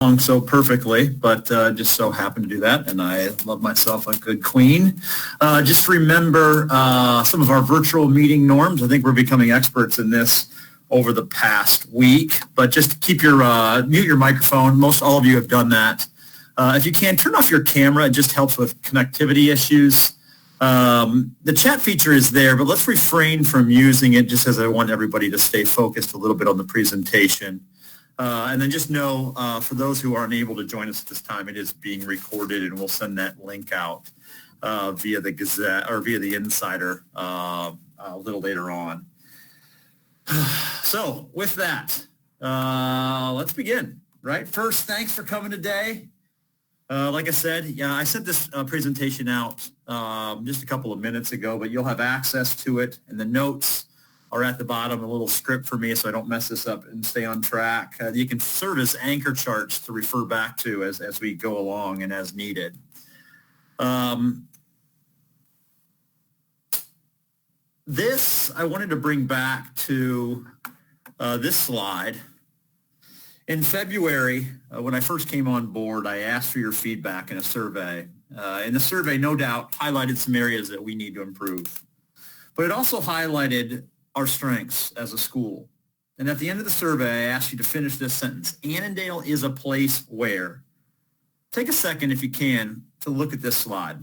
along so perfectly, but just so happened to do that, and I love myself a good queen. Just remember some of our virtual meeting norms. I think we're becoming experts in this over the past week, but just keep your mute your microphone. Most all of you have done that. If you can, turn off your camera. It just helps with connectivity issues. The chat feature is there, but let's refrain from using it just as I want everybody to stay focused a little bit on the presentation. And then just know, for those who aren't able to join us at this time, it is being recorded, and we'll send that link out via the Gazette or via the Insider a little later on. So with that, let's begin. Right. First, thanks for coming today. Like I said, yeah, I sent this presentation out just a couple of minutes ago, but you'll have access to it, and the notes are at the bottom, a little script for me so I don't mess this up and stay on track. You can serve as anchor charts to refer back to as we go along and as needed. This, I wanted to bring back to this slide. In February, when I first came on board, I asked for your feedback in a survey. And the survey, no doubt, highlighted some areas that we need to improve. But it also highlighted our strengths as a school. And at the end of the survey, I asked you to finish this sentence. Annandale is a place where. Take a second, if you can, to look at this slide.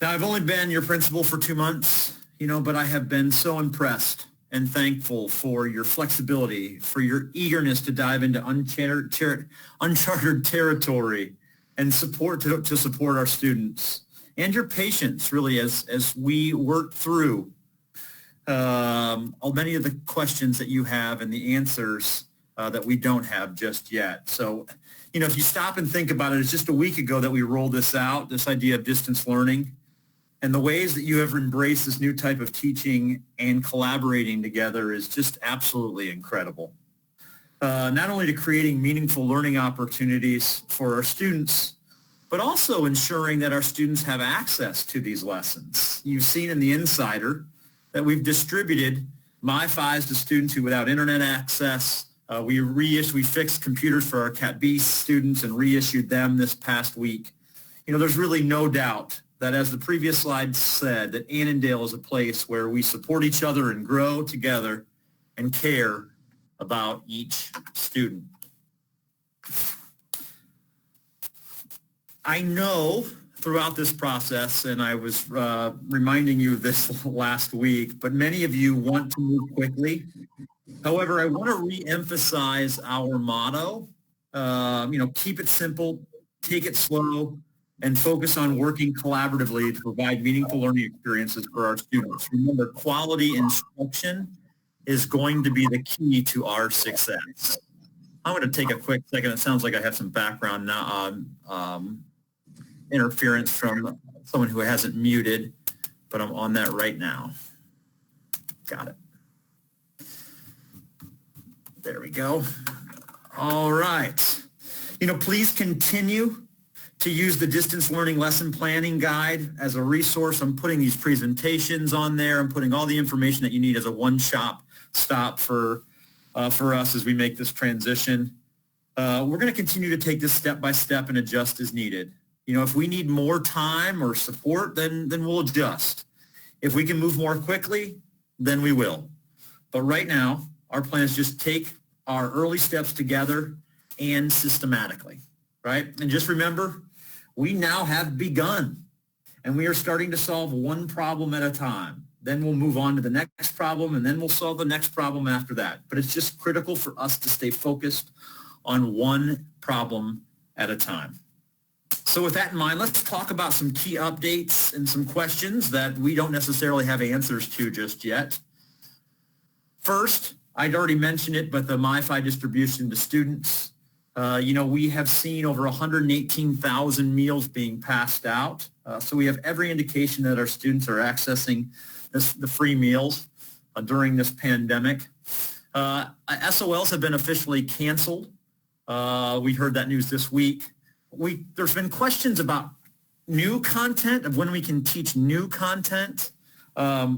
Now, I've only been your principal for 2 months, but I have been so impressed and thankful for your flexibility, for your eagerness to dive into uncharted territory and support to support our students, and your patience, really, as we work through many of the questions that you have and the answers that we don't have just yet. So, if you stop and think about it, it's just a week ago that we rolled this out, this idea of distance learning. And the ways that you have embraced this new type of teaching and collaborating together is just absolutely incredible. Not only to creating meaningful learning opportunities for our students, but also ensuring that our students have access to these lessons. You've seen in the Insider that we've distributed MiFis to students who without internet access. We fixed computers for our Cat B students and reissued them this past week. There's really no doubt that, as the previous slide said, that Annandale is a place where we support each other and grow together and care about each student. I know throughout this process, and I was reminding you of this last week, but many of you want to move quickly. However, I want to re-emphasize our motto, keep it simple, take it slow, and focus on working collaboratively to provide meaningful learning experiences for our students. Remember, quality instruction is going to be the key to our success. I'm going to take a quick second. It sounds like I have some background interference from someone who hasn't muted, but I'm on that right now. Got it. There we go. All right. Please continue to use the distance learning lesson planning guide as a resource. I'm putting these presentations on there. I'm putting all the information that you need as a one-stop for us as we make this transition. We're going to continue to take this step by step and adjust as needed. If we need more time or support, then we'll adjust. If we can move more quickly, then we will. But right now, our plan is just take our early steps together and systematically, right? And just remember, we now have begun, and we are starting to solve one problem at a time. Then we'll move on to the next problem, and then we'll solve the next problem after that. But it's just critical for us to stay focused on one problem at a time. So with that in mind, let's talk about some key updates and some questions that we don't necessarily have answers to just yet. First, I'd already mentioned it, but the MiFi distribution to students. We have seen over 118,000 meals being passed out. So we have every indication that our students are accessing the free meals during this pandemic. SOLs have been officially canceled. We heard that news this week. There's been questions about new content, of when we can teach new content. Our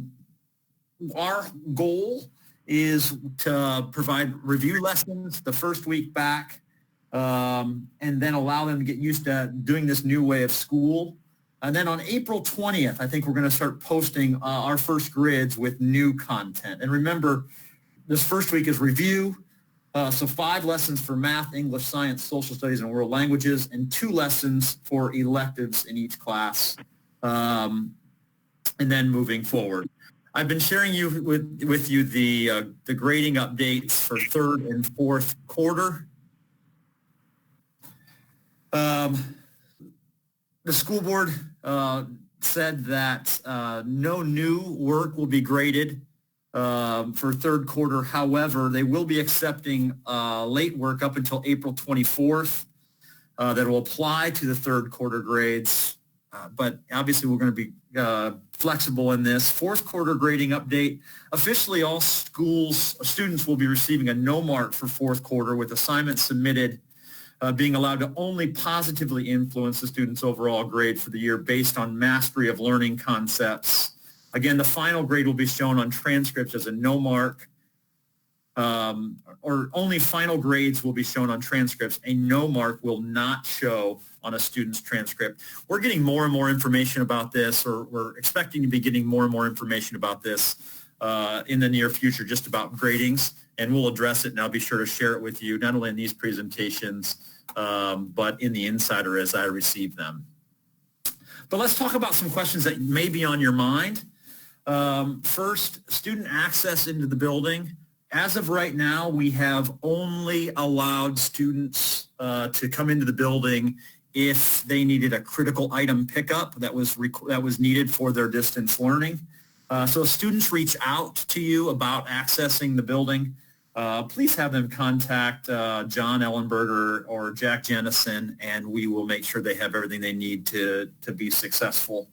goal is to provide review lessons the first week back, and then allow them to get used to doing this new way of school. And then on April 20th, I think we're going to start posting our first grids with new content. And remember, this first week is review. So 5 lessons for math, English, science, social studies, and world languages, and 2 lessons for electives in each class. And then moving forward. I've been sharing with you the grading updates for 3rd and 4th quarter. The school board said that no new work will be graded for 3rd quarter. However, they will be accepting late work up until April 24th that will apply to the 3rd quarter grades. But obviously, we're going to be flexible in this. 4th quarter grading update. Officially, all students will be receiving a no mark for 4th quarter, with assignments submitted being allowed to only positively influence the student's overall grade for the year based on mastery of learning concepts. Again, the final grade will be shown on transcripts as a no mark, or only final grades will be shown on transcripts. A no mark will not show on a student's transcript. We're getting more and more information about this, or we're expecting to be getting more and more information about this in the near future, just about gradings, and we'll address it, and I'll be sure to share it with you, not only in these presentations, but in the Insider as I receive them. But let's talk about some questions that may be on your mind. First, student access into the building. As of right now, we have only allowed students to come into the building if they needed a critical item pickup that was needed for their distance learning. So if students reach out to you about accessing the building, please have them contact John Ellenberger or Jack Jennison, and we will make sure they have everything they need to be successful.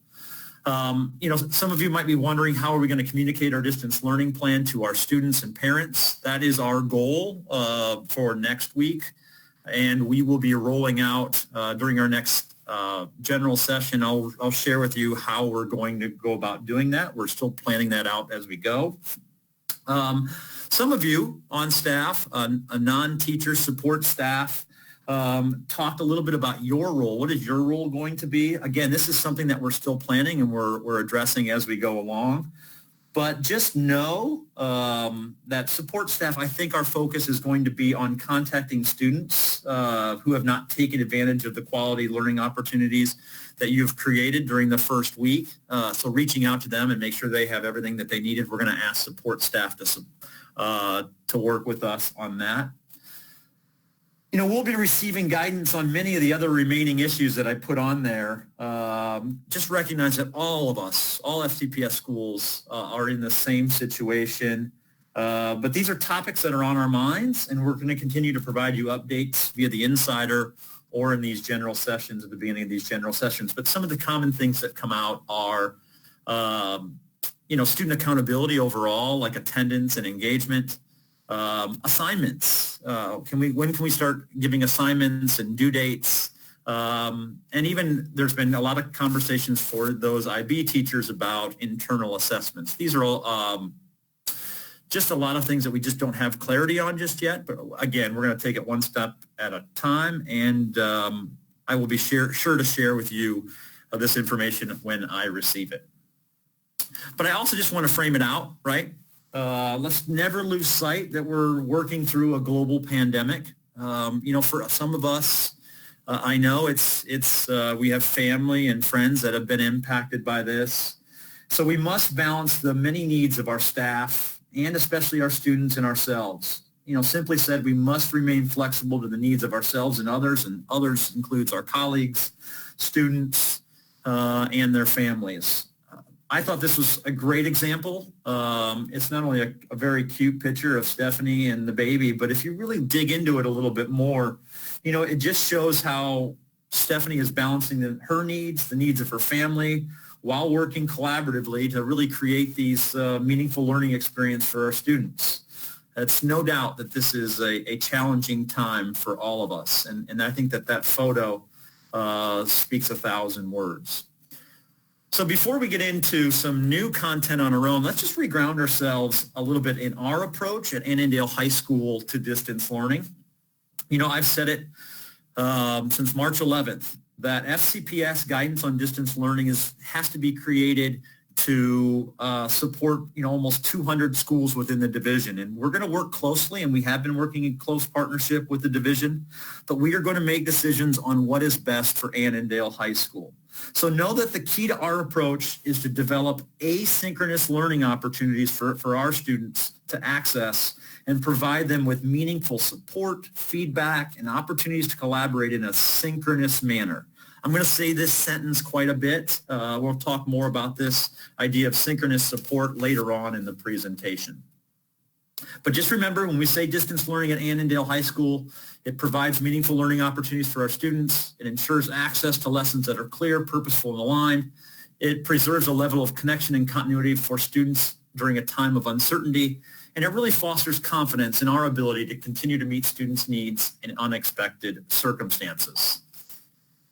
Some of you might be wondering, how are we going to communicate our distance learning plan to our students and parents? That is our goal for next week, and we will be rolling out during our next general session. I'll share with you how we're going to go about doing that. We're still planning that out as we go. Some of you on staff, a non-teacher support staff, talked a little bit about your role. What is your role going to be? Again, this is something that we're still planning and we're addressing as we go along. But just know that support staff, I think our focus is going to be on contacting students who have not taken advantage of the quality learning opportunities that you've created during the first week. So reaching out to them and make sure they have everything that they needed. We're going to ask support staff to work with us on that. We'll be receiving guidance on many of the other remaining issues that I put on there. Just recognize that all of us, all FCPS schools are in the same situation. But these are topics that are on our minds, and we're going to continue to provide you updates via the Insider or in these general sessions at the beginning of these general sessions. But some of the common things that come out are, student accountability overall, like attendance and engagement. Assignments. When can we start giving assignments and due dates? And even there's been a lot of conversations for those IB teachers about internal assessments. These are all just a lot of things that we just don't have clarity on just yet. But again, we're going to take it one step at a time, and I will be sure to share with you this information when I receive it. But I also just want to frame it out, right? Let's never lose sight that we're working through a global pandemic. For some of us, I know we have family and friends that have been impacted by this. So we must balance the many needs of our staff and especially our students and ourselves. Simply said, we must remain flexible to the needs of ourselves and others includes our colleagues, students, and their families. I thought this was a great example. It's not only a very cute picture of Stephanie and the baby, but if you really dig into it a little bit more, it just shows how Stephanie is balancing her needs, the needs of her family, while working collaboratively to really create these meaningful learning experience for our students. It's no doubt that this is a challenging time for all of us. And I think that photo speaks 1,000 words. So before we get into some new content on our own, let's just reground ourselves a little bit in our approach at Annandale High School to distance learning. I've said it since March 11th that FCPS guidance on distance learning has to be created to support almost 200 schools within the division, and we're going to work closely, and we have been working in close partnership with the division, but we are going to make decisions on what is best for Annandale High School. So know that the key to our approach is to develop asynchronous learning opportunities for our students to access and provide them with meaningful support, feedback, and opportunities to collaborate in a synchronous manner. I'm going to say this sentence quite a bit. We'll talk more about this idea of synchronous support later on in the presentation. But just remember, when we say distance learning at Annandale High School, it provides meaningful learning opportunities for our students. It ensures access to lessons that are clear, purposeful, and aligned. It preserves a level of connection and continuity for students during a time of uncertainty. And it really fosters confidence in our ability to continue to meet students' needs in unexpected circumstances.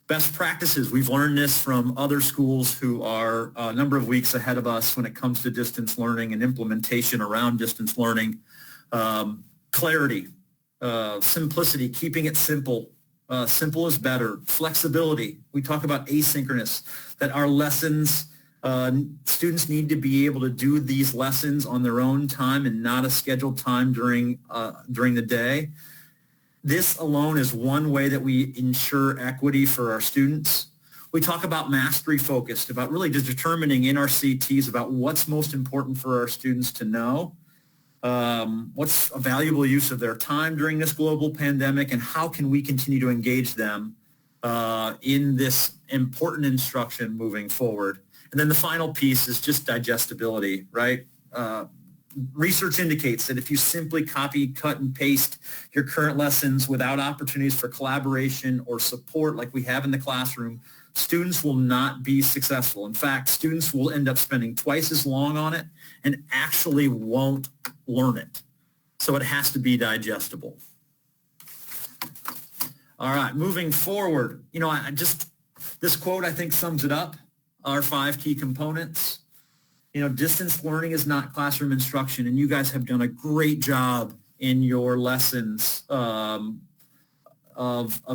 Best practices, we've learned this from other schools who are a number of weeks ahead of us when it comes to distance learning and implementation around distance learning. Clarity, simplicity, keeping it simple. Simple is better. Flexibility, we talk about asynchronous, that our lessons, students need to be able to do these lessons on their own time and not a scheduled time during the day. This alone is one way that we ensure equity for our students. We talk about mastery focused, about really just determining in our CTs about what's most important for our students to know, what's a valuable use of their time during this global pandemic, and how can we continue to engage them in this important instruction moving forward. And then the final piece is just digestibility, right? Research indicates that if you simply copy, cut, and paste your current lessons without opportunities for collaboration or support like we have in the classroom, students will not be successful. In fact, students will end up spending twice as long on it and actually won't learn it. So it has to be digestible. All right, moving forward, this quote I think sums it up, our 5 key components. Distance learning is not classroom instruction, and you guys have done a great job in your lessons of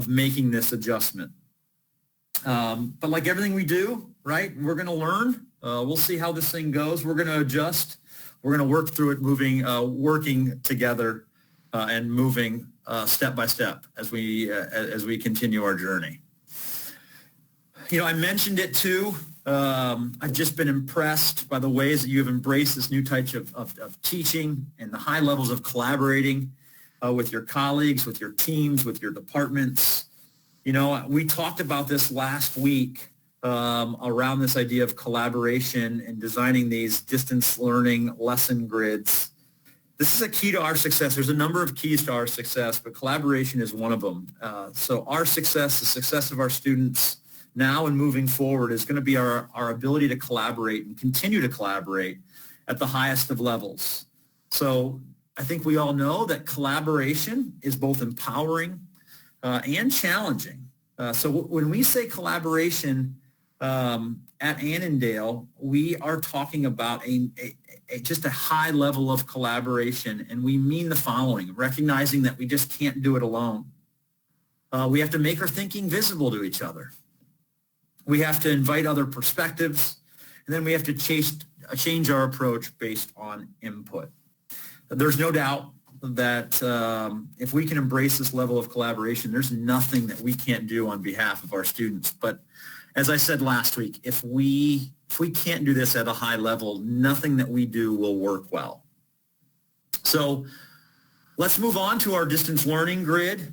making this adjustment. But like everything we do, right, we're going to learn. We'll see how this thing goes. We're going to adjust. We're going to work through it, working together and moving step by step as we continue our journey. I mentioned it too. I've just been impressed by the ways that you have embraced this new type of teaching and the high levels of collaborating with your colleagues, with your teams, with your departments. We talked about this last week around this idea of collaboration and designing these distance learning lesson grids. This is a key to our success. There's a number of keys to our success, but collaboration is one of them. So our success, the success of our students, now and moving forward is going to be our ability to collaborate and continue to collaborate at the highest of levels. So I think we all know that collaboration is both empowering and challenging. So when we say collaboration at Annandale, we are talking about just a high level of collaboration, and we mean the following: recognizing that we just can't do it alone. We have to make our thinking visible to each other. We have to invite other perspectives, and then we have to change our approach based on input. There's no doubt that if we can embrace this level of collaboration, there's nothing that we can't do on behalf of our students. But as I said last week, if we can't do this at a high level, nothing that we do will work well. So let's move on to our distance learning grid.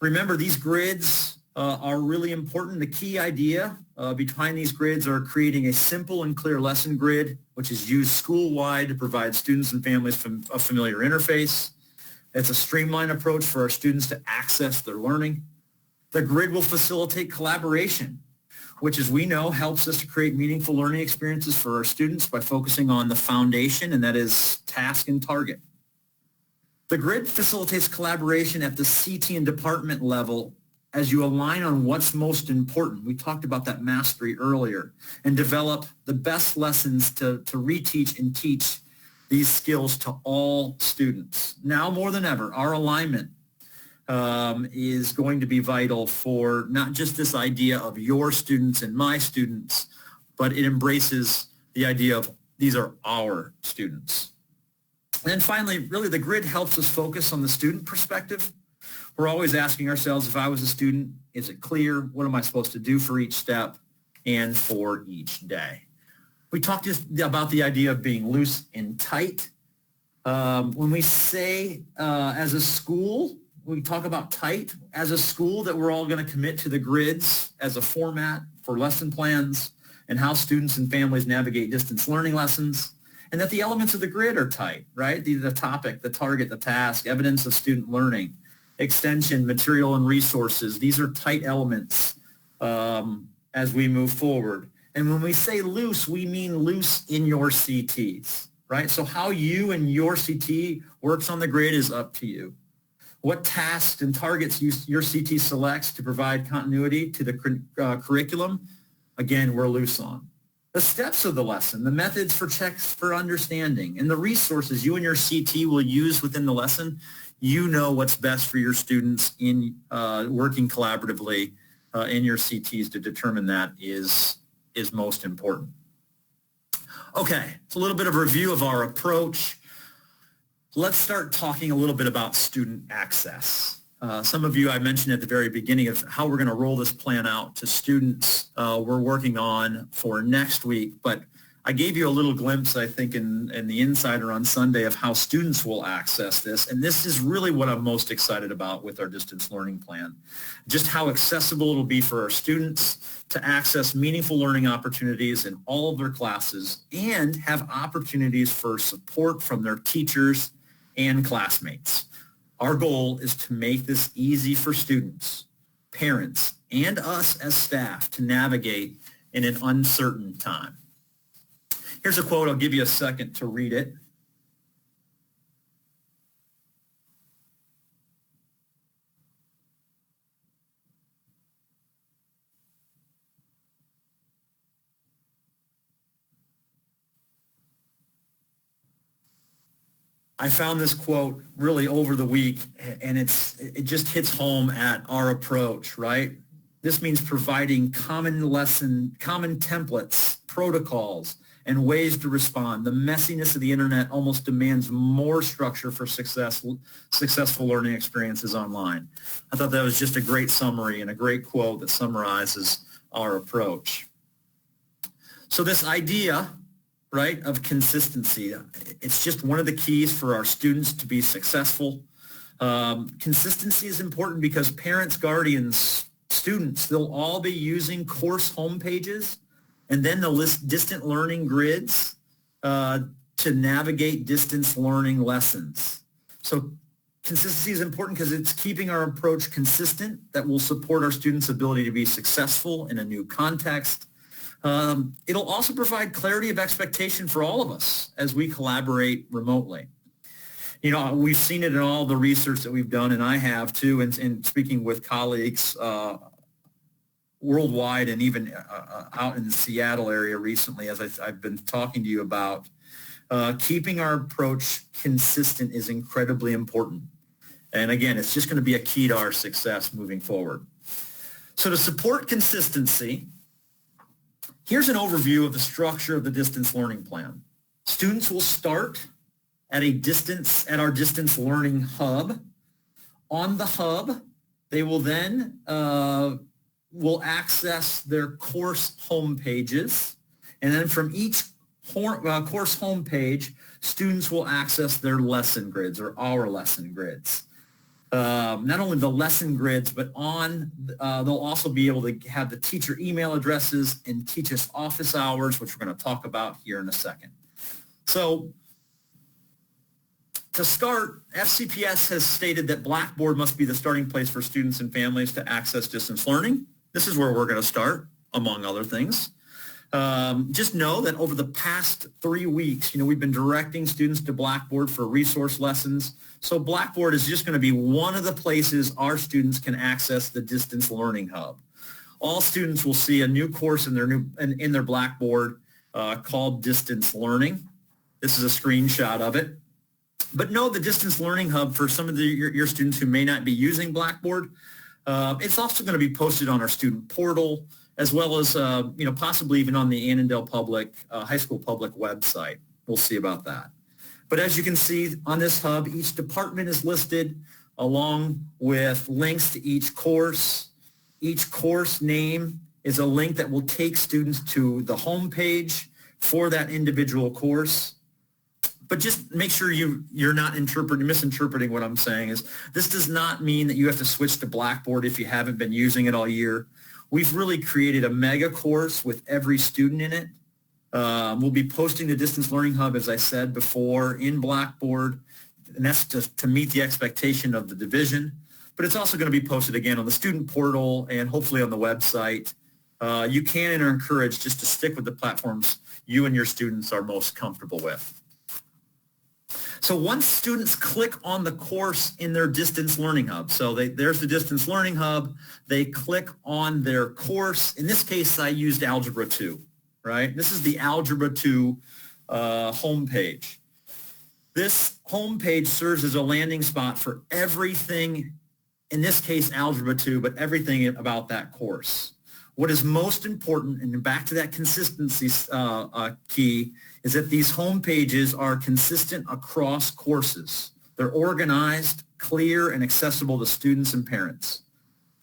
Remember, these grids are really important. The key idea behind these grids are creating a simple and clear lesson grid, which is used school-wide to provide students and families a familiar interface. It's a streamlined approach for our students to access their learning. The grid will facilitate collaboration, which, as we know, helps us to create meaningful learning experiences for our students by focusing on the foundation, and that is task and target. The grid facilitates collaboration at the CT and department level as you align on what's most important. We talked about that mastery earlier, and develop the best lessons to reteach and teach these skills to all students. Now more than ever, our alignment is going to be vital for not just this idea of your students and my students, but it embraces the idea of these are our students. And then finally, really the grid helps us focus on the student perspective. We're always asking ourselves, if I was a student, is it clear? What am I supposed to do for each step and for each day? We talked just about the idea of being loose and tight. When we say as a school, we talk about tight, as a school that we're all going to commit to the grids as a format for lesson plans and how students and families navigate distance learning lessons, and that the elements of the grid are tight, right? The topic, the target, the task, evidence of student learning, extension, material, and resources. These are tight elements as we move forward. And when we say loose, we mean loose in your CTs, right? So how you and your CT works on the grid is up to you. What tasks and targets your CT selects to provide continuity to the curriculum, again, we're loose on. The steps of the lesson, the methods for checks for understanding, and the resources you and your CT will use within the lesson, you know what's best for your students in working collaboratively in your CTs to determine that is most important. Okay, it's a little bit of a review of our approach. Let's start talking a little bit about student access. Some of you, I mentioned at the very beginning of how we're going to roll this plan out to students we're working on for next week, but I gave you a little glimpse, I think, in the Insider on Sunday of how students will access this, and this is really what I'm most excited about with our distance learning plan. Just how accessible it'll be for our students to access meaningful learning opportunities in all of their classes and have opportunities for support from their teachers and classmates. Our goal is to make this easy for students, parents, and us as staff to navigate in an uncertain time. Here's a quote. I'll give you a second to read it. I found this quote really over the week, and it just hits home at our approach, right? This means providing common templates, protocols, and ways to respond. The messiness of the internet almost demands more structure for successful learning experiences online. I thought that was just a great summary and a great quote that summarizes our approach. So this idea, right, of consistency, it's just one of the keys for our students to be successful. Consistency is important because parents, guardians, students, they'll all be using course homepages and then they'll list distant learning grids to navigate distance learning lessons. So consistency is important because it's keeping our approach consistent that will support our students' ability to be successful in a new context. It'll also provide clarity of expectation for all of us as we collaborate remotely. You know, we've seen it in all the research that we've done, and I have too, in speaking with colleagues worldwide and even out in the Seattle area recently, as I've been talking to you about. Keeping our approach consistent is incredibly important. And again, it's just going to be a key to our success moving forward. So to support consistency, here's an overview of the structure of the distance learning plan. Students will start at our distance learning hub. On the hub, they will then will access their course homepages. And then from each course homepage, students will access their lesson grids or our lesson grids. Not only the lesson grids, but they'll also be able to have the teacher email addresses and teachers' office hours, which we're going to talk about here in a second. So to start, FCPS has stated that Blackboard must be the starting place for students and families to access distance learning. This is where we're going to start, among other things. Just know that over the past 3 weeks, we've been directing students to Blackboard for resource lessons. So Blackboard is just going to be one of the places our students can access the Distance Learning Hub. All students will see a new course in their Blackboard called Distance Learning. This is a screenshot of it. But know the Distance Learning Hub, for some of your students who may not be using Blackboard, it's also going to be posted on our student portal, as well as possibly even on the Annandale Public High School Public website. We'll see about that. But as you can see on this hub, each department is listed along with links to each course. Each course name is a link that will take students to the home page for that individual course. But just make sure you're not misinterpreting what I'm saying. Is this does not mean that you have to switch to Blackboard if you haven't been using it all year. We've really created a mega course with every student in it. We'll be posting the Distance Learning Hub, as I said before, in Blackboard, and that's to meet the expectation of the division. But it's also going to be posted again on the student portal and hopefully on the website. You can and are encouraged just to stick with the platforms you and your students are most comfortable with. So once students click on the course in their Distance Learning Hub, so there's the Distance Learning Hub, they click on their course. In this case, I used Algebra 2, right? This is the Algebra 2 homepage. This homepage serves as a landing spot for everything, in this case, Algebra 2, but everything about that course. What is most important, and back to that consistency key, is that these home pages are consistent across courses. They're organized, clear, and accessible to students and parents.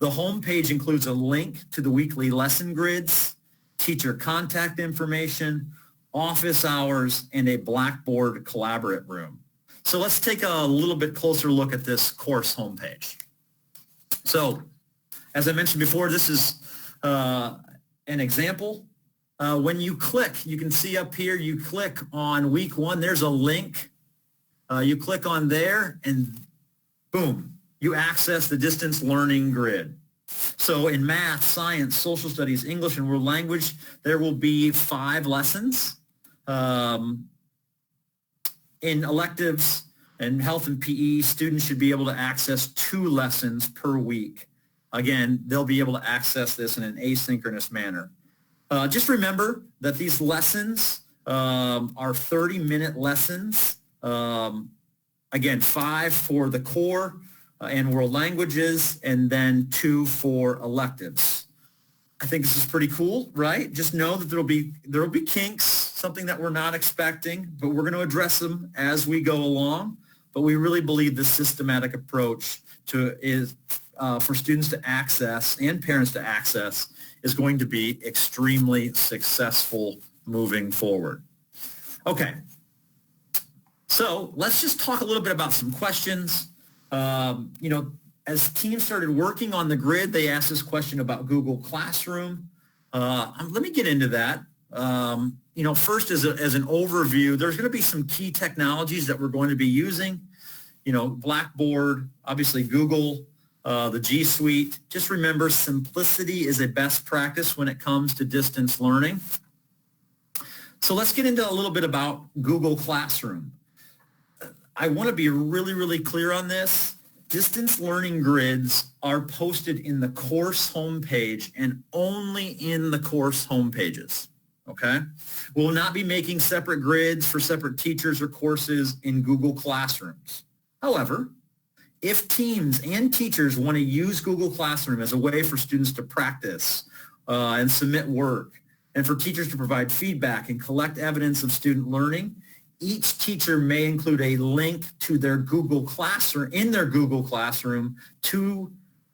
The home page includes a link to the weekly lesson grids, teacher contact information, office hours, and a Blackboard collaborate room. So let's take a little bit closer look at this course homepage. So, as I mentioned before, this is an example. When you click, you can see up here, you click on week 1, there's a link. You click on there and boom, you access the distance learning grid. So in math, science, social studies, English, and world language, there will be 5 lessons. In electives and health and PE, students should be able to access 2 lessons per week. Again, they'll be able to access this in an asynchronous manner. Just remember that these lessons are 30-minute lessons. Again, 5 for the core and world languages, and then 2 for electives. I think this is pretty cool, right? Just know that there will be kinks, something that we're not expecting, but we're going to address them as we go along. But we really believe this systematic approach is for students to access and parents to access is going to be extremely successful moving forward. Okay, so let's just talk a little bit about some questions. As teams started working on the grid, they asked this question about Google Classroom. Let me get into that. First as an overview, there's going to be some key technologies that we're going to be using. Blackboard, obviously Google, the G Suite. Just remember, simplicity is a best practice when it comes to distance learning. So let's get into a little bit about Google Classroom. I want to be really, really clear on this. Distance learning grids are posted in the course homepage and only in the course homepages, okay? We'll not be making separate grids for separate teachers or courses in Google Classrooms. However, if teams and teachers want to use Google Classroom as a way for students to practice and submit work, and for teachers to provide feedback and collect evidence of student learning, each teacher may include a link to their Google Classroom in their Google Classroom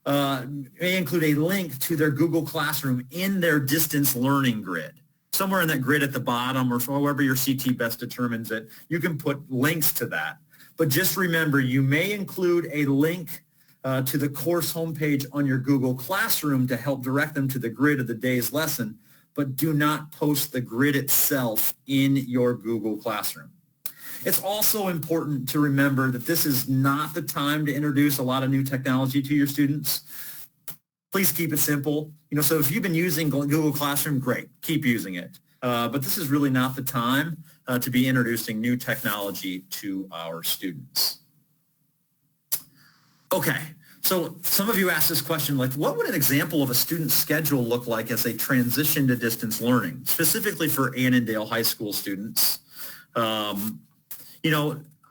may include a link to their Google Classroom in their distance learning grid. Somewhere in that grid at the bottom, or however your CT best determines it, you can put links to that. But just remember, you may include a link to the course homepage on your Google Classroom to help direct them to the grid of the day's lesson, but do not post the grid itself in your Google Classroom. It's also important to remember that this is not the time to introduce a lot of new technology to your students. Please keep it simple. So if you've been using Google Classroom, great, keep using it. but this is really not the time to be introducing new technology to our students. Okay, so some of you asked this question, like, what would an example of a student's schedule look like as they transition to distance learning, specifically for Annandale High School students?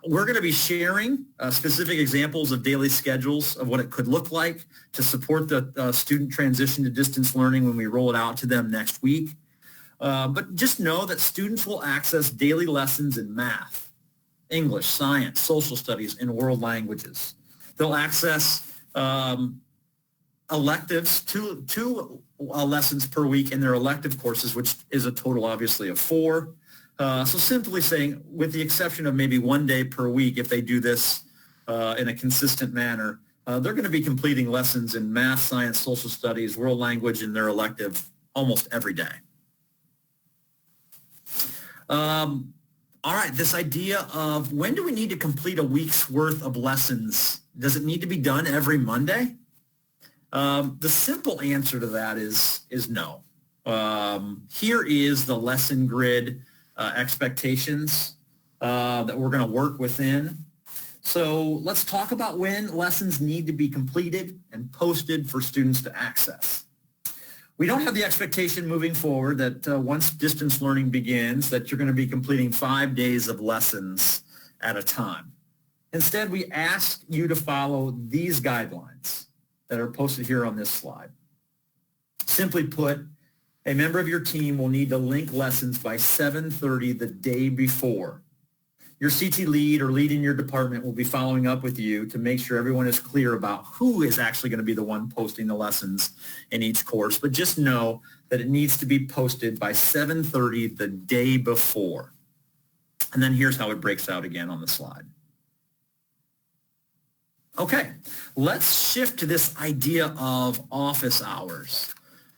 We're going to be sharing specific examples of daily schedules of what it could look like to support the student transition to distance learning when we roll it out to them next week. But just know that students will access daily lessons in math, English, science, social studies, and world languages. They'll access electives, two lessons per week in their elective courses, which is a total, obviously, of 4. So simply saying, with the exception of maybe 1 day per week, if they do this in a consistent manner, they're going to be completing lessons in math, science, social studies, world language in their elective almost every day. All right, this idea of when do we need to complete a week's worth of lessons? Does it need to be done every Monday? The simple answer to that is no. Here is the lesson grid expectations that we're going to work within. So let's talk about when lessons need to be completed and posted for students to access. We don't have the expectation moving forward that once distance learning begins, that you're going to be completing 5 days of lessons at a time. Instead, we ask you to follow these guidelines that are posted here on this slide. Simply put, a member of your team will need to link lessons by 7:30 the day before. Your CT lead or lead in your department will be following up with you to make sure everyone is clear about who is actually going to be the one posting the lessons in each course. But just know that it needs to be posted by 7:30 the day before. And then here's how it breaks out again on the slide. Okay, let's shift to this idea of office hours.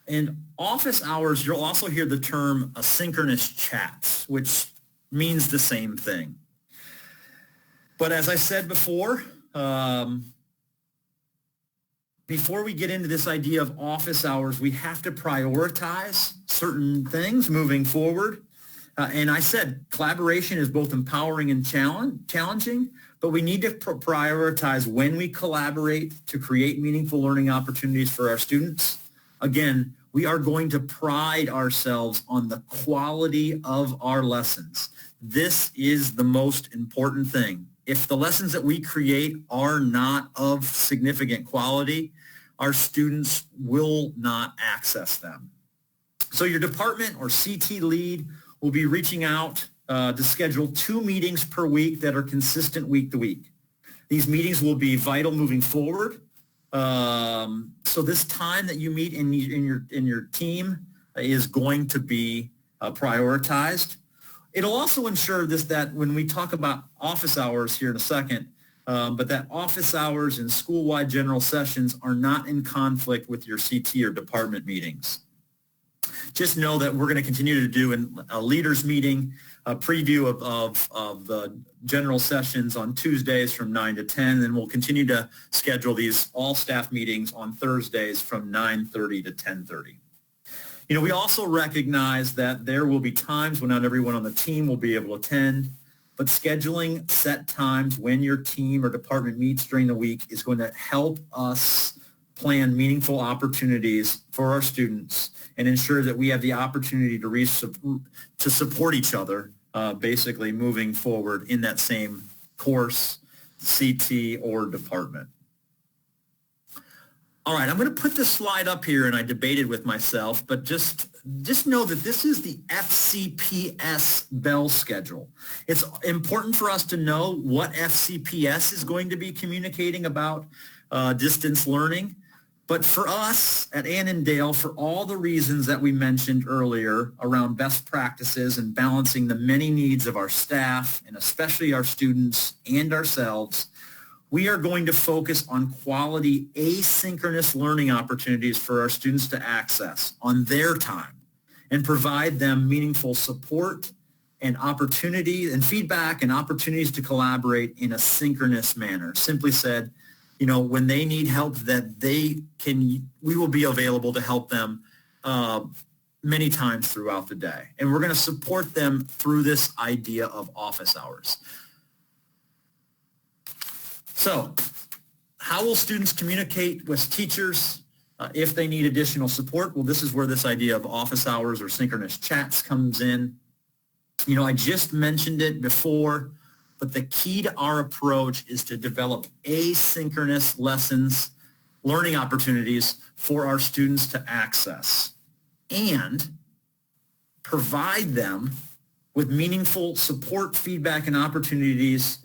In office hours, you'll also hear the term asynchronous chats, which means the same thing. But as I said before we get into this idea of office hours, we have to prioritize certain things moving forward. And I said collaboration is both empowering and challenging, but we need to prioritize when we collaborate to create meaningful learning opportunities for our students. Again, we are going to pride ourselves on the quality of our lessons. This is the most important thing. If the lessons that we create are not of significant quality, our students will not access them. So your department or CT lead will be reaching out to schedule 2 meetings per week that are consistent week to week. These meetings will be vital moving forward. So this time that you meet in your team is going to be prioritized. It'll also ensure that when we talk about office hours here in a second, but that office hours and school-wide general sessions are not in conflict with your CT or department meetings. Just know that we're going to continue to do a leaders meeting, a preview of the general sessions on Tuesdays from 9 to 10, and we'll continue to schedule these all-staff meetings on Thursdays from 9:30 to 10:30. We also recognize that there will be times when not everyone on the team will be able to attend, but scheduling set times when your team or department meets during the week is going to help us plan meaningful opportunities for our students and ensure that we have the opportunity to support each other, basically moving forward in that same course, CT, or department. All right, I'm going to put this slide up here, and I debated with myself, but just know that this is the FCPS bell schedule. It's important for us to know what FCPS is going to be communicating about distance learning. But for us at Annandale, for all the reasons that we mentioned earlier around best practices and balancing the many needs of our staff, and especially our students and ourselves, we are going to focus on quality asynchronous learning opportunities for our students to access on their time and provide them meaningful support and opportunity and feedback and opportunities to collaborate in a synchronous manner. Simply said, when they need help, we will be available to help them many times throughout the day. And we're going to support them through this idea of office hours. So how will students communicate with teachers if they need additional support? Well, this is where this idea of office hours or synchronous chats comes in. You know, I just mentioned it before, but the key to our approach is to develop asynchronous lessons, learning opportunities for our students to access and provide them with meaningful support, feedback, and opportunities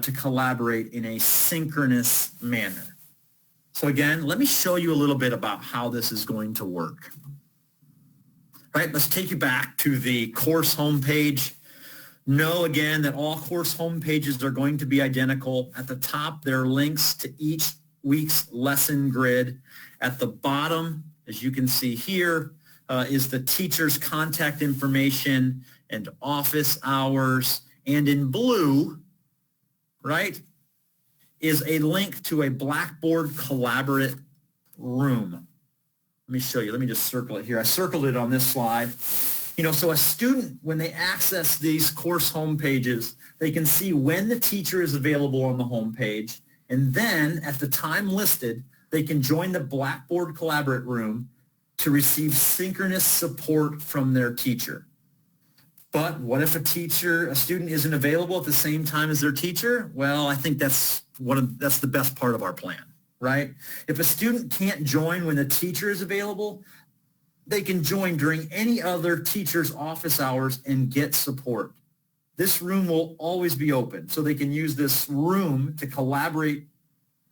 to collaborate in a synchronous manner. So again, let me show you a little bit about how this is going to work. Right, let's take you back to the course homepage. Know again that all course homepages are going to be identical. At the top, there are links to each week's lesson grid. At the bottom, as you can see here, is the teacher's contact information and office hours. And in blue, right, is a link to a Blackboard Collaborate room. Let me show you. Let me just circle it here. I circled it on this slide. You know, so a student, when they access these course homepages, they can see when the teacher is available on the homepage. And then at the time listed, they can join the Blackboard Collaborate room to receive synchronous support from their teacher. But what if a student isn't available at the same time as their teacher? Well, I think that's the best part of our plan, right? If a student can't join when the teacher is available, they can join during any other teacher's office hours and get support. This room will always be open, so they can use this room to collaborate,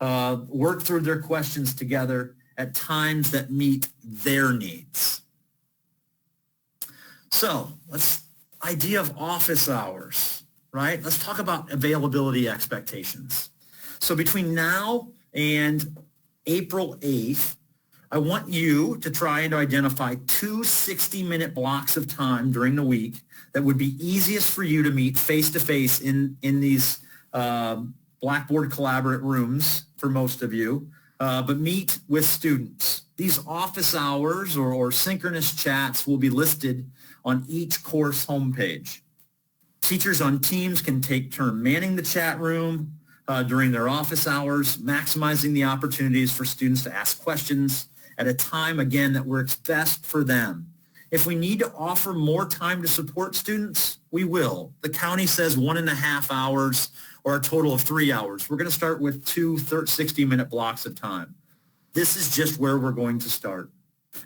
work through their questions together at times that meet their needs. So idea of office hours, right? Let's talk about availability expectations. So between now and April 8th, I want you to try and identify 2 60-minute blocks of time during the week that would be easiest for you to meet face-to-face in these Blackboard Collaborate rooms for most of you, but meet with students. These office hours or synchronous chats will be listed on each course homepage. Teachers on teams can take turn manning the chat room during their office hours, maximizing the opportunities for students to ask questions at a time, again, that works best for them. If we need to offer more time to support students, we will. The county says 1.5 hours or a total of 3 hours. We're going to start with 2 60-minute blocks of time. This is just where we're going to start.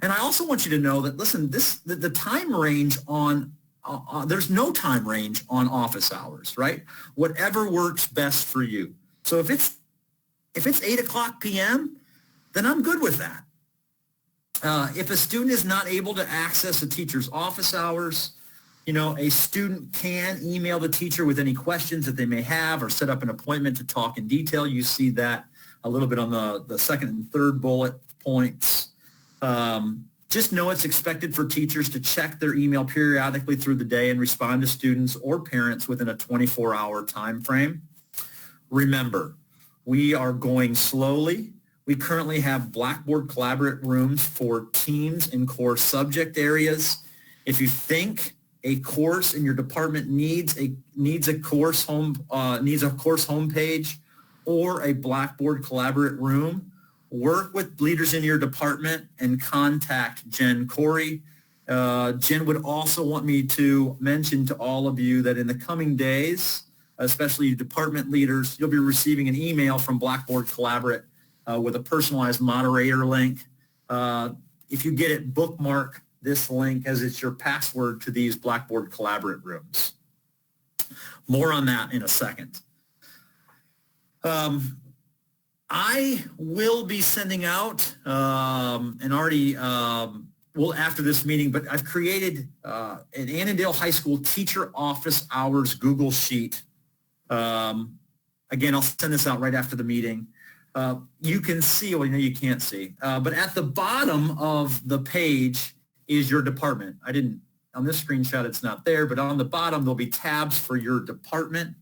And I also want you to know that, listen, the time range on, there's no time range on office hours, right? Whatever works best for you. So if it's 8 o'clock p.m., then I'm good with that. If a student is not able to access a teacher's office hours, you know, a student can email the teacher with any questions that they may have or set up an appointment to talk in detail. You see that a little bit on the second and third bullet points. Just know it's expected for teachers to check their email periodically through the day and respond to students or parents within a 24-hour time frame. Remember, we are going slowly. We currently have Blackboard Collaborate rooms for teams and core subject areas. If you think a course in your department needs a course homepage or a Blackboard Collaborate room, work with leaders in your department and contact Jen Corey. Jen would also want me to mention to all of you that in the coming days, especially department leaders, you'll be receiving an email from Blackboard Collaborate with a personalized moderator link. If you get it, bookmark this link as it's your password to these Blackboard Collaborate rooms. More on that in a second. I will be sending out, and already will after this meeting, but I've created an Annandale High School teacher office hours Google Sheet. Again, I'll send this out right after the meeting. You can see, well, you can't see, but at the bottom of the page is your department. On this screenshot, it's not there, but on the bottom, there'll be tabs for your department.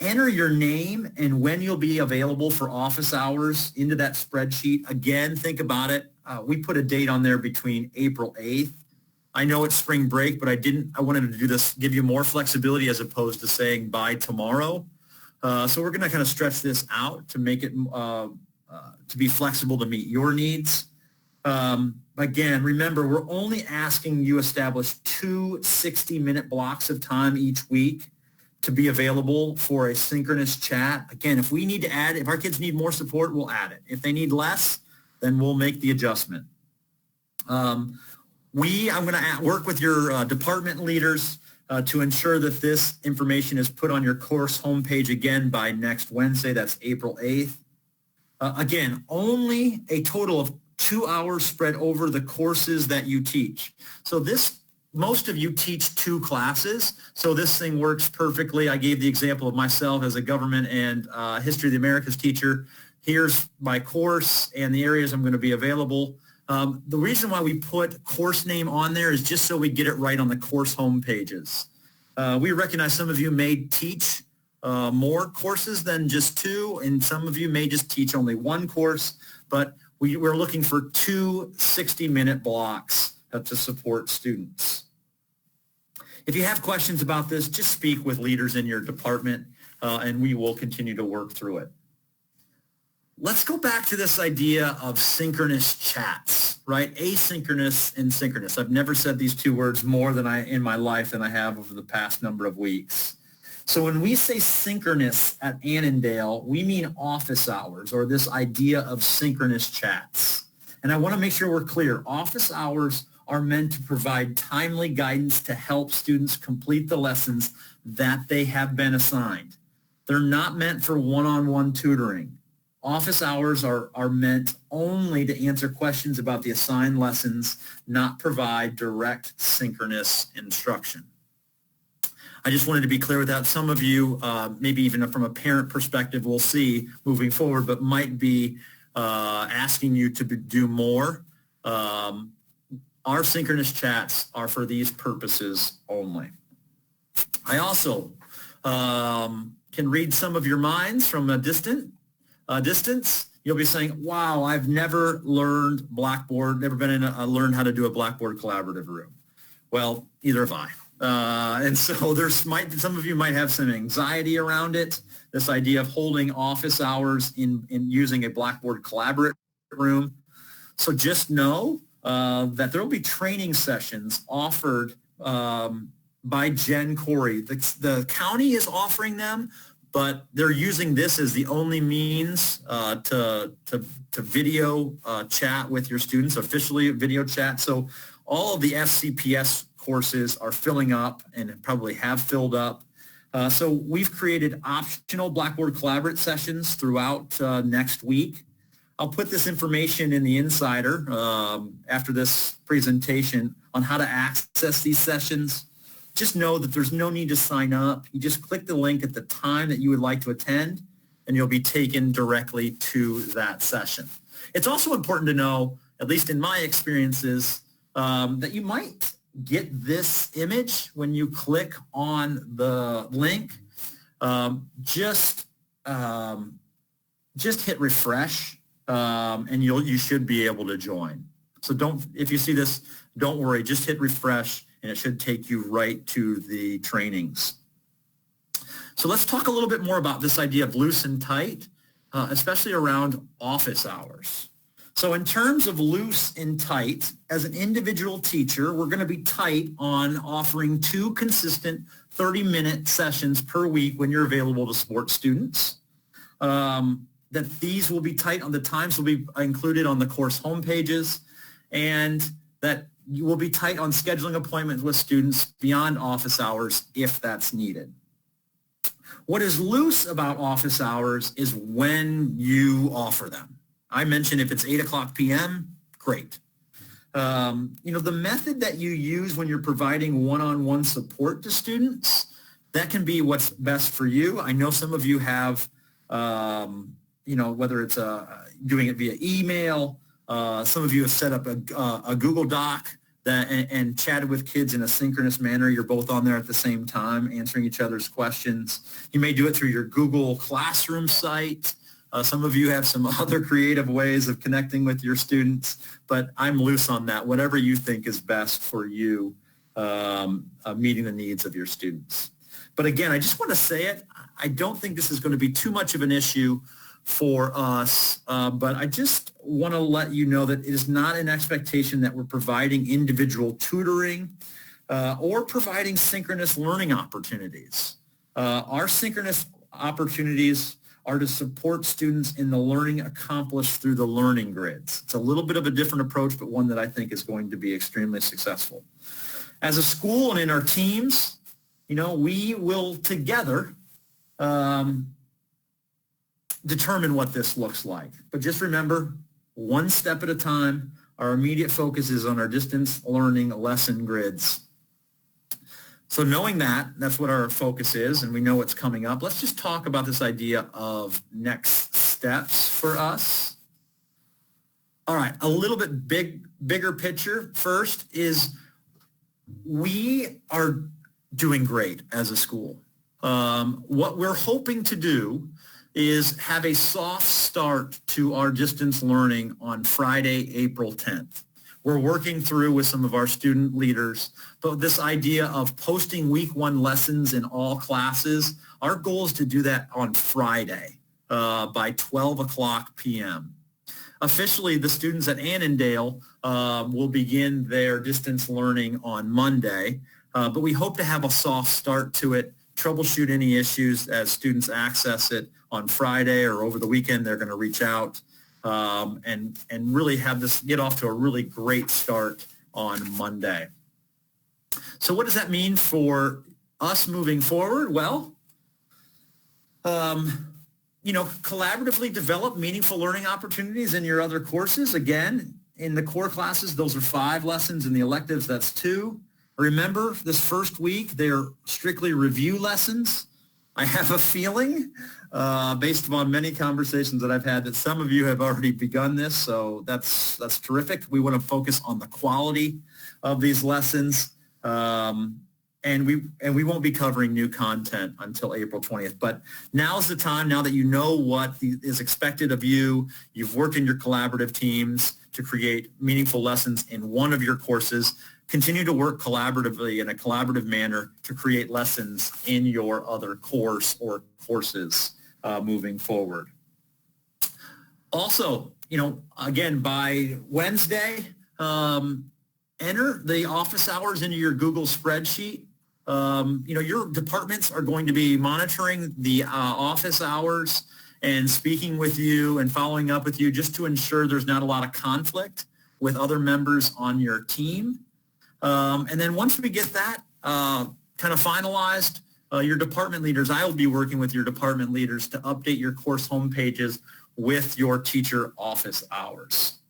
Enter your name and when you'll be available for office hours into that spreadsheet. Again, think about it. We put a date on there between April 8th I know it's spring break, but I wanted to do this, give you more flexibility as opposed to saying by tomorrow. So we're going to kind of stretch this out to make it to be flexible to meet your needs. Again, remember, we're only asking you establish 2 60-minute blocks of time each week to be available for a synchronous chat. Again, if we need to add, if our kids need more support, we'll add it. If they need less, then we'll make the adjustment. I'm going to work with your department leaders to ensure that this information is put on your course homepage again by next Wednesday. That's April 8th. Again, only a total of 2 hours spread over the courses that you teach. So most of you teach 2 classes, so this thing works perfectly. I gave the example of myself as a government and history of the Americas teacher. Here's my course and the areas I'm going to be available. The reason why we put course name on there is just so we get it right on the course home pages. We recognize some of you may teach more courses than just 2, and some of you may just teach only 1 course, but we're looking for 2 60-minute blocks to support students. If you have questions about this, just speak with leaders in your department, and we will continue to work through it. Let's go back to this idea of synchronous chats, right? Asynchronous and synchronous. I've never said these 2 words more in my life than I have over the past number of weeks. So when we say synchronous at Annandale, we mean office hours, or this idea of synchronous chats. And I want to make sure we're clear. Office hours are meant to provide timely guidance to help students complete the lessons that they have been assigned. They're not meant for one-on-one tutoring. Office hours are meant only to answer questions about the assigned lessons, not provide direct synchronous instruction. I just wanted to be clear with that. Some of you, maybe even from a parent perspective, we'll see moving forward, but might be asking you to do more. Our synchronous chats are for these purposes only. I also can read some of your minds from a distance. You'll be saying, wow, I've never learned Blackboard, never been learned how to do a Blackboard collaborative room. Well, either have I. And so some of you might have some anxiety around it, this idea of holding office hours in using a Blackboard collaborative room. So just know that there will be training sessions offered by Jen Corey. The county is offering them, but they're using this as the only means to video chat with your students, officially video chat. So all of the FCPS courses are filling up and probably have filled up. So we've created optional Blackboard Collaborate sessions throughout next week. I'll put this information in the Insider after this presentation on how to access these sessions. Just know that there's no need to sign up. You just click the link at the time that you would like to attend, and you'll be taken directly to that session. It's also important to know, at least in my experiences, that you might get this image when you click on the link. Just hit refresh, and you should be able to join. So if you see this, don't worry. Just hit refresh, and it should take you right to the trainings. So let's talk a little bit more about this idea of loose and tight, especially around office hours. So in terms of loose and tight, as an individual teacher, we're going to be tight on offering 2 consistent 30-minute sessions per week when you're available to support students. That these will be tight on the times will be included on the course homepages, and that you will be tight on scheduling appointments with students beyond office hours if that's needed. What is loose about office hours is when you offer them. I mentioned if it's 8 o'clock p.m., great. The method that you use when you're providing one-on-one support to students, that can be what's best for you. I know some of you have, whether it's doing it via email, some of you have set up a Google Doc and chatted with kids in a synchronous manner. You're both on there at the same time, answering each other's questions. You may do it through your Google Classroom site. Some of you have some other creative ways of connecting with your students, but I'm loose on that. Whatever you think is best for you, meeting the needs of your students. But again, I just want to say it. I don't think this is going to be too much of an issue for us, but I just want to let you know that it is not an expectation that we're providing individual tutoring or providing synchronous learning opportunities. Our synchronous opportunities are to support students in the learning accomplished through the learning grids. It's a little bit of a different approach, but one that I think is going to be extremely successful. As a school and in our teams, we will together determine what this looks like. But just remember, one step at a time, our immediate focus is on our distance learning lesson grids. So knowing that, that's what our focus is, and we know what's coming up, let's just talk about this idea of next steps for us. All right, a little bit bigger picture first is we are doing great as a school. What we're hoping to do is have a soft start to our distance learning on Friday, April 10th. We're working through with some of our student leaders, but this idea of posting week 1 lessons in all classes, our goal is to do that on Friday by 12 o'clock p.m. Officially, the students at Annandale will begin their distance learning on Monday, but we hope to have a soft start to it, troubleshoot any issues as students access it on Friday or over the weekend. They're going to reach out and really have this get off to a really great start on Monday. So what does that mean for us moving forward? Well, collaboratively develop meaningful learning opportunities in your other courses. Again, in the core classes, those are 5 lessons. In the electives, that's 2. Remember, this first week, they're strictly review lessons. I have a feeling, based upon many conversations that I've had, that some of you have already begun this, so that's terrific. We want to focus on the quality of these lessons, and we won't be covering new content until April 20th. But now's the time, now that you know what is expected of you, you've worked in your collaborative teams to create meaningful lessons in one of your courses. Continue to work collaboratively in a collaborative manner to create lessons in your other course or courses moving forward. Also, again, by Wednesday, enter the office hours into your Google spreadsheet. Your departments are going to be monitoring the office hours and speaking with you and following up with you just to ensure there's not a lot of conflict with other members on your team. And then once we get that kind of finalized, your department leaders, I will be working with your department leaders to update your course homepages with your teacher office hours.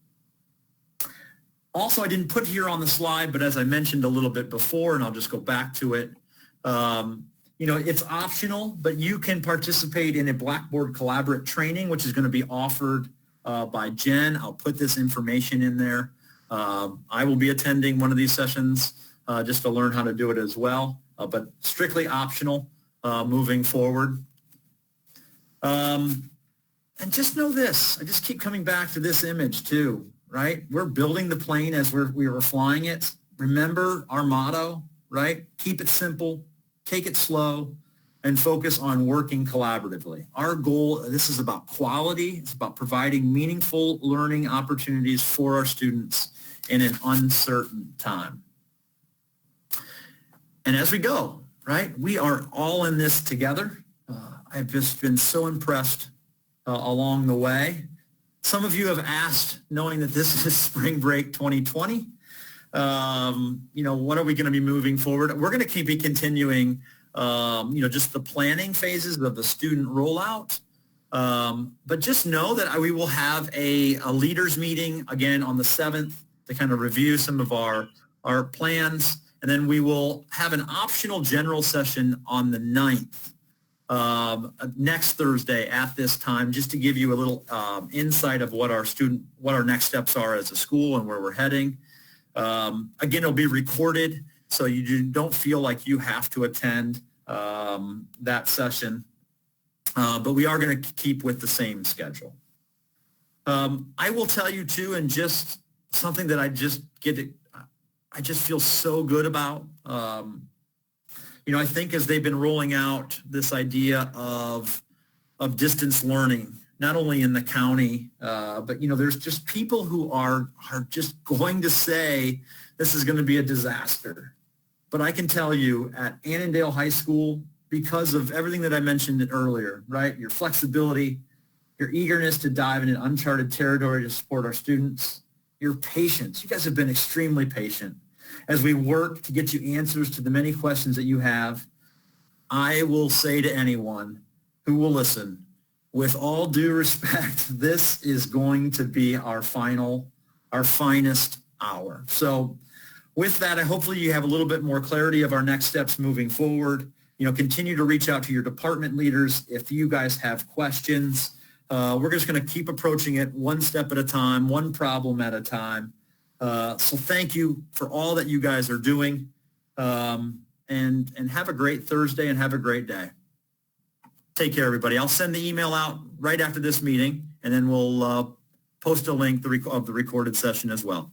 Also, I didn't put here on the slide, but as I mentioned a little bit before, and I'll just go back to it, it's optional, but you can participate in a Blackboard Collaborate training, which is going to be offered by Jen. I'll put this information in there. I will be attending one of these sessions just to learn how to do it as well, but strictly optional moving forward. And just know this, I just keep coming back to this image too, right? We're building the plane as we were flying it. Remember our motto, right? Keep it simple, take it slow, and focus on working collaboratively. Our goal, this is about quality. It's about providing meaningful learning opportunities for our students in an uncertain time. And as we go, right, we are all in this together. I've just been so impressed along the way. Some of you have asked, knowing that this is Spring Break 2020, what are we going to be moving forward? We're going to be continuing, just the planning phases of the student rollout. But just know that we will have a leaders meeting again on the 7th to kind of review some of our plans. And then we will have an optional general session on the 9th, next Thursday at this time, just to give you a little insight of what our next steps are as a school and where we're heading. Again, it'll be recorded, so you don't feel like you have to attend that session. but we are going to keep with the same schedule. I will tell you too, and just something that I just feel so good about. I think as they've been rolling out this idea of distance learning, not only in the county, but there's just people who are just going to say this is going to be a disaster. But I can tell you at Annandale High School, because of everything that I mentioned earlier, right? Your flexibility, your eagerness to dive into uncharted territory to support our students, your patience. You guys have been extremely patient. As we work to get you answers to the many questions that you have, I will say to anyone who will listen, with all due respect, this is going to be our finest hour. So with that, hopefully you have a little bit more clarity of our next steps moving forward. Continue to reach out to your department leaders if you guys have questions. We're just going to keep approaching it one step at a time, one problem at a time. So thank you for all that you guys are doing, and have a great Thursday and have a great day. Take care, everybody. I'll send the email out right after this meeting, and then we'll post a link of the recorded session as well.